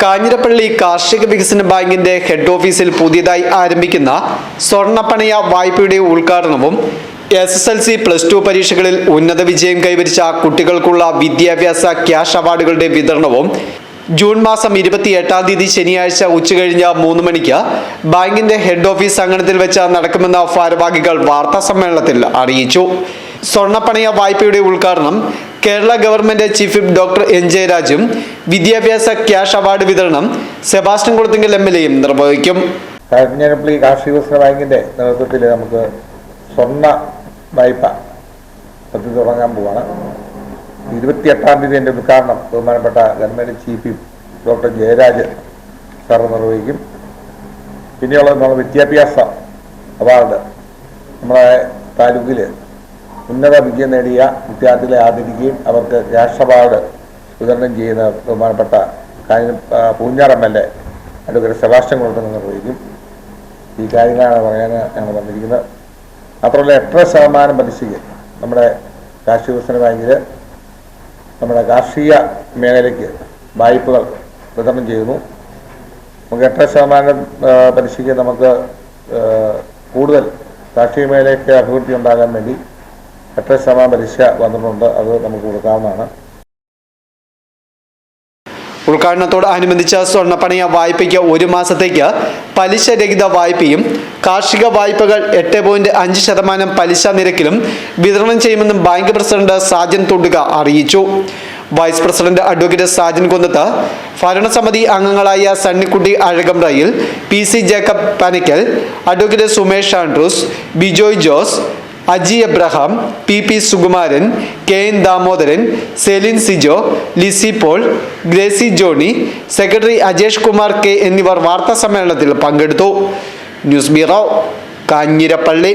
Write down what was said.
കാഞ്ഞിരപ്പള്ളി കാർഷിക വികസന ബാങ്കിന്റെ ഹെഡ് ഓഫീസിൽ പുതിയതായി ആരംഭിക്കുന്ന സ്വർണ്ണപ്പണയ വായ്പയുടെ ഉദ്ഘാടനവും SSLC +2 പരീക്ഷകളിൽ ഉന്നത വിജയം കൈവരിച്ച കുട്ടികൾക്കുള്ള വിദ്യാഭ്യാസ ക്യാഷ് അവാർഡുകളുടെ വിതരണവും ജൂൺ മാസം 28 ശനിയാഴ്ച ഉച്ചകഴിഞ്ഞ് 3 മണിക്ക് ബാങ്കിന്റെ ഹെഡ് ഓഫീസ് അങ്കണത്തിൽ വെച്ച് നടക്കുമെന്ന് ഭാരവാഹികൾ വാർത്താ സമ്മേളനത്തിൽ അറിയിച്ചു. സ്വർണ്ണപ്പണയ വായ്പയുടെ ഉദ്ഘാടനം Kerala government chief whip doctor N. ജയരാജും വിദ്യാഭ്യാസ ക്യാഷ് അവാർഡ് വിതരണം സെബാസ്റ്റ്യൻ കുളത്തിങ്കൽ MLA നിർവഹിക്കും. കാഞ്ഞിരപ്പള്ളി കാർഷിക വികസന ബാങ്കിന്റെ നേതൃത്വത്തിൽ നമുക്ക് സ്വർണ്ണ വായ്പ പദ്ധതി തുടങ്ങാൻ പോവാണ്. 28 എൻ്റെ ഉദ്ഘാടനം ബഹുമാനപ്പെട്ട government chief whip doctor Jayaraj sir നിർവഹിക്കും. പിന്നെയുള്ളത് നമ്മുടെ വിദ്യാഭ്യാസ അവാർഡ് നമ്മുടെ താലൂക്കിൽ ഉന്നത വിജയം നേടിയ വിദ്യാർത്ഥികളെ ആദരിക്കുകയും അവർക്ക് ക്യാഷ് അവാർഡ് വിതരണം ചെയ്യുന്ന ബഹുമാനപ്പെട്ട Poonjar MLA advocate Sebastian Kulathingal നിർവഹിക്കും. ഈ കാര്യങ്ങളാണ് പറയാൻ ഞങ്ങൾ വന്നിരിക്കുന്നത്. മാത്രമല്ല 8% പലിശയ്ക്ക് നമ്മുടെ കാർഷിക വികസന ബാങ്കിൽ നമ്മുടെ കാർഷിക മേഖലയ്ക്ക് വായ്പകൾ വിതരണം ചെയ്യുന്നു. നമുക്ക് 8% പലിശയ്ക്ക് നമുക്ക് കൂടുതൽ കാർഷിക മേഖലയ്ക്ക് അഭിവൃദ്ധി ഉണ്ടാകാൻ വേണ്ടി 8% പലിശ വന്നിട്ടുണ്ട്. അത് നമുക്ക് കൊടുക്കാവുന്നതാണ്. ഉദ്ഘാടനത്തോടനുബന്ധിച്ച് സ്വർണ്ണപ്പണയ വായ്പയ്ക്ക് 1 മാസത്തേക്ക് പലിശ രഹിത വായ്പയും കാർഷിക വായ്പകൾ 8.5% പലിശ നിരക്കിലും വിതരണം ചെയ്യുമെന്നും ബാങ്ക് പ്രസിഡന്റ് സാജൻ തുണ്ടുക അറിയിച്ചു. Vice president advocate Sajan Kunnath, ഭരണസമിതി അംഗങ്ങളായ Sunnykutty Azhakamrayil, PC Jacob Panakkal, advocate Sumesh Andrews, Bijoy Jose, Aji Abraham, PP Sukumaran, KN Damodaran, Celine Sijo, Lissy Paul, Gracy Johny, secretary Ajesh Kumar K എന്നിവർ വാർത്താ സമ്മേളനത്തിൽ പങ്കെടുത്തു. News bureau, Kanjirappally.